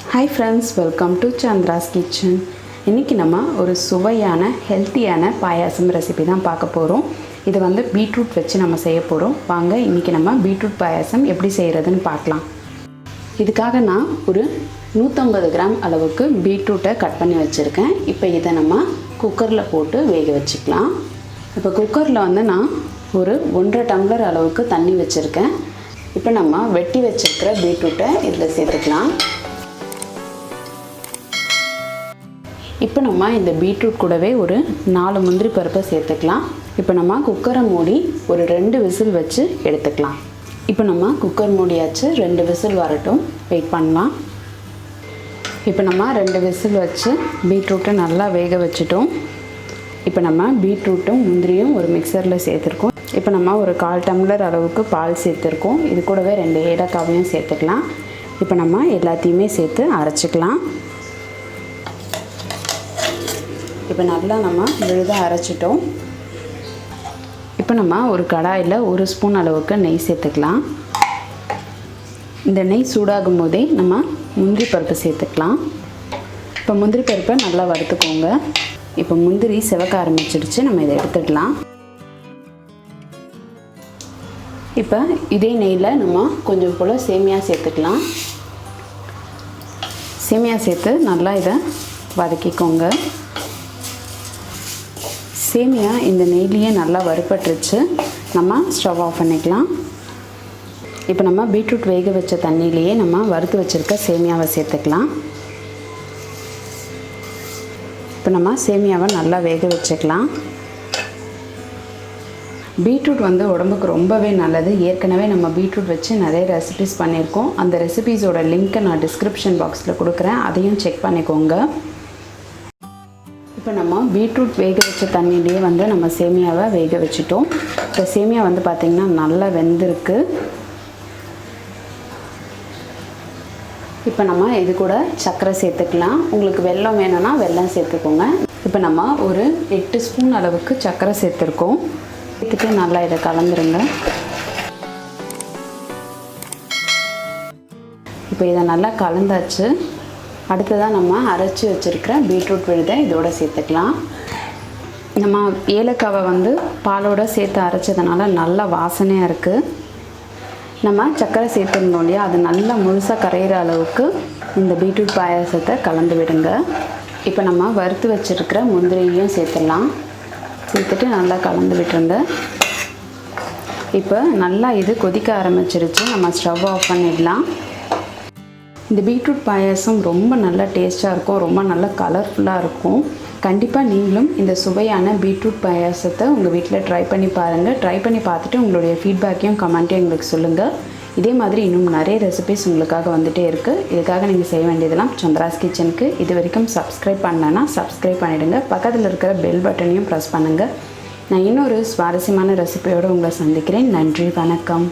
Hi friends, welcome to Chandra's Kitchen. இன்னைக்கு நம்ம ஒரு சுவையான ஹெல்த்தியான பாயாசம் ரெசிபி தான் பார்க்க போறோம். இது வந்து பீட்ரூட் வச்சு நம்ம செய்ய போறோம். வாங்க இன்னைக்கு நம்ம பீட்ரூட் பாயாசம் எப்படி செய்யறதுன்னு பார்க்கலாம். இதுக்காக நான் ஒரு 150 கிராம் அளவுக்கு பீட்ரூட்டை கட் பண்ணி வச்சிருக்கேன். இப்போ இதை நம்ம குக்கர்ல போட்டு வேக வச்சுக்கலாம். இப்போ குக்கர்ல வந்து நான் ஒரு 1.5 டம்ளர் அளவுக்கு தண்ணி வச்சிருக்கேன். இப்போ நம்ம வெட்டி வச்சிருக்கிற பீட்ரூட்டை இதில் சேர்த்துக்கலாம். இப்போ நம்ம இந்த பீட்ரூட் கூடவே ஒரு 4 முந்திரி பருப்பை சேர்த்துக்கலாம். இப்போ நம்ம குக்கரை மூடி ஒரு 2 விசில் வச்சு எடுத்துக்கலாம். இப்போ நம்ம குக்கர் மூடியாச்சு, 2 விசில் வரட்டும், வெயிட் பண்ணலாம். இப்போ நம்ம 2 விசில் வச்சு பீட்ரூட்டை நல்லா வேக வச்சுட்டோம். இப்போ நம்ம பீட்ரூட்டும் முந்திரியும் ஒரு மிக்சரில் சேர்த்துருக்கோம். இப்போ நம்ம ஒரு 1/4 டம்ளர் அளவுக்கு பால் சேர்த்துருக்கோம். இது கூடவே 2 ஏலக்காவையும் சேர்த்துக்கலாம். இப்போ நம்ம எல்லாத்தையுமே சேர்த்து அரைச்சிக்கலாம். இப்போ நல்லா நம்ம விழுதாக அரைச்சிட்டோம். இப்போ நம்ம ஒரு கடாயில் 1 ஸ்பூன் அளவுக்கு நெய் சேர்த்துக்கலாம். இந்த நெய் சூடாகும் போதே நம்ம முந்திரி பருப்பு சேர்த்துக்கலாம். இப்போ முந்திரி பருப்பை நல்லா வறுத்துக்கோங்க. இப்போ முந்திரி சிவக்க ஆரம்பிச்சிடுச்சு, நம்ம இதை எடுத்துக்கலாம். இப்போ இதே நெய்யில் நம்ம கொஞ்சம் போல் சேமியா சேர்த்துக்கலாம். சேமியா சேர்த்து நல்லா இதை வதக்கிக்கோங்க. சேமியா இந்த நெய்லேயே நல்லா வறுபட்டுருச்சு, நம்ம ஸ்டவ் ஆஃப் பண்ணிக்கலாம். இப்போ நம்ம பீட்ரூட் வேக வச்ச தண்ணியிலேயே நம்ம வறுத்து வச்சுருக்க சேமியாவை சேர்த்துக்கலாம். இப்போ நம்ம சேமியாவை நல்லா வேக வச்சுக்கலாம். பீட்ரூட் வந்து உடம்புக்கு ரொம்பவே நல்லது. ஏற்கனவே நம்ம பீட்ரூட் வச்சு நிறைய ரெசிபிஸ் பண்ணியிருக்கோம். அந்த ரெசிபீஸோட லிங்க்கை நான் டிஸ்கிரிப்ஷன் பாக்ஸில் கொடுக்குறேன், அதையும் செக் பண்ணிக்கோங்க. இப்போ நம்ம பீட்ரூட் வேக வச்ச தண்ணியிலேயே வந்து நம்ம சேமியாவை வேக வச்சுட்டோம். இப்போ சேமியா வந்து பார்த்திங்கன்னா நல்லா வெந்திருக்கு. இப்போ நம்ம இது கூட சர்க்கரை சேர்த்துக்கலாம். உங்களுக்கு வெல்லம் வேணும்னா வெல்லம் சேர்த்துக்கோங்க. இப்போ நம்ம ஒரு 8 ஸ்பூன் அளவுக்கு சர்க்கரை சேர்த்துருக்கோம். சேர்த்துட்டு நல்லா இதை கலந்துருங்க. இப்போ இதை நல்லா கலந்தாச்சு. அடுத்ததாக நம்ம அரைச்சி வச்சுருக்கிற பீட்ரூட் விழுதை இதோட சேர்த்துக்கலாம். நம்ம ஏலக்காவை வந்து பாலோடு சேர்த்து அரைச்சதுனால நல்லா வாசனையாக இருக்குது. நம்ம சர்க்கரை சேர்த்துருந்தோம் இல்லையா, அது நல்லா முழுசாக கரையிற அளவுக்கு இந்த பீட்ரூட் பாயாசத்தை கலந்து விடுங்க. இப்போ நம்ம வறுத்து வச்சுருக்கிற முந்திரியையும் சேர்த்துடலாம். சேர்த்துட்டு நல்லா கலந்து விட்டுருங்க. இப்போ நல்லா இது கொதிக்க ஆரம்பிச்சிருச்சு, நம்ம ஸ்டவ் ஆஃப் பண்ணிடலாம். இந்த பீட்ரூட் பாயாசம் ரொம்ப நல்லா டேஸ்ட்டாக இருக்கும், ரொம்ப நல்லா கலர்ஃபுல்லாக இருக்கும். கண்டிப்பாக நீங்களும் இந்த சுவையான பீட்ரூட் பாயாசத்தை உங்கள் வீட்டில் ட்ரை பண்ணி பாருங்கள். ட்ரை பண்ணி பார்த்துட்டு உங்களுடைய ஃபீட்பேக்கையும் கமெண்ட்டையும் எங்களுக்கு சொல்லுங்கள். இதே மாதிரி இன்னும் நிறைய ரெசிபிஸ் உங்களுக்காக வந்துகிட்டே இருக்குது. இதுக்காக நீங்கள் செய்ய வேண்டியதெல்லாம் சந்திராஸ் கிச்சனுக்கு இது வரைக்கும் சப்ஸ்கிரைப் பண்ணலன்னா சப்ஸ்கிரைப் பண்ணிவிடுங்க. பக்கத்தில் இருக்கிற பெல் பட்டனையும் ப்ரெஸ் பண்ணுங்கள். நான் இன்னொரு சுவாரஸ்யமான ரெசிபியோடு உங்களை சந்திக்கிறேன். நன்றி, வணக்கம்.